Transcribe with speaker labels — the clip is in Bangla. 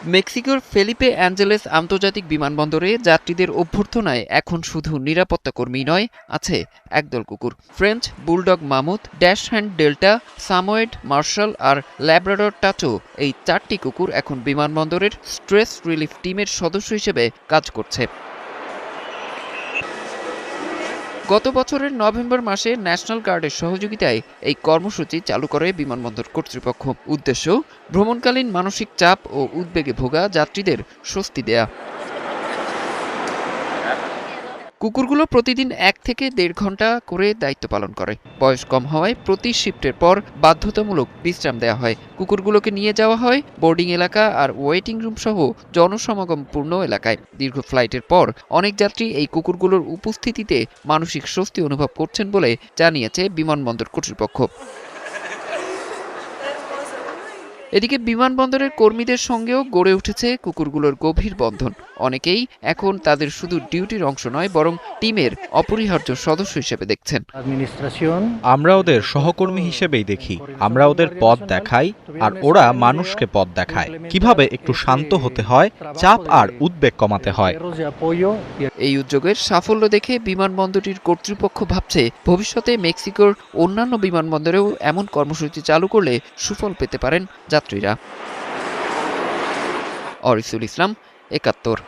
Speaker 1: মেক্সিকোর ফেলিপে অ্যাঞ্জেলেস আন্তর্জাতিক বিমানবন্দরে যাত্রীদের অভ্যর্থনায় এখন শুধু নিরাপত্তা কর্মী নয়, আছে একদল কুকুর। French bulldog Mammoth, dachshund Delta, Samoyed Marshal আর ল্যাব্রাডর টাচো, এই 4টি কুকুর এখন বিমানবন্দরের স্ট্রেস রিলিফ টিমের সদস্য হিসেবে কাজ করছে। গত বছরের নভেম্বর মাসে ন্যাশনাল গার্ডের সহযোগিতায় এই কর্মসূচি চালু করে বিমানবন্দর কর্তৃপক্ষ। উদ্দেশ্য ভ্রমণকালীন মানসিক চাপ ও উদ্বেগে ভোগা যাত্রীদের স্বস্তি দেয়া। কুকুরগুলো প্রতিদিন 1 থেকে 1.5 ঘন্টা করে দায়িত্ব পালন করে। বয়স কম হওয়ায় প্রতি শিফটের পর বাধ্যতামূলক বিশ্রাম দেওয়া হয়। কুকুরগুলোকে নিয়ে যাওয়া হয় বোর্ডিং এলাকা আর ওয়েটিং রুম সহ জনসমাগমপূর্ণ এলাকায়। দীর্ঘ ফ্লাইটের পর অনেক যাত্রী এই কুকুরগুলোর উপস্থিতিতে মানসিক স্বস্তি অনুভব করছেন বলে জানিয়েছে বিমানবন্দর কর্তৃপক্ষ। এদিকে বিমানবন্দরের কর্মীদের সঙ্গেও গড়ে উঠেছে কুকুরগুলোর গভীর বন্ধন। অনেকেই এখন তাদের শুধু ডিউটির অংশ নয়, বরং টিমের অপরিহার্য সদস্য হিসেবে দেখছেন।
Speaker 2: আমরা ওদের সহকর্মী হিসেবেই দেখি। আমরা ওদের পথ দেখাই আর ওরা মানুষকে পথ দেখায় কিভাবে একটু শান্ত হতে হয়, চাপ আর উদ্বেগ কমাতে হয়।
Speaker 1: এই উদ্যোগের সাফল্য দেখে বিমানবন্দরটির কর্তৃপক্ষ ভাবছে ভবিষ্যতে মেক্সিকোর অন্যান্য বিমানবন্দরেও এমন কর্মসূচি চালু করলে সুফল পেতে পারেন যাত্রীরা। অরিসুল ইসলাম, ৭১।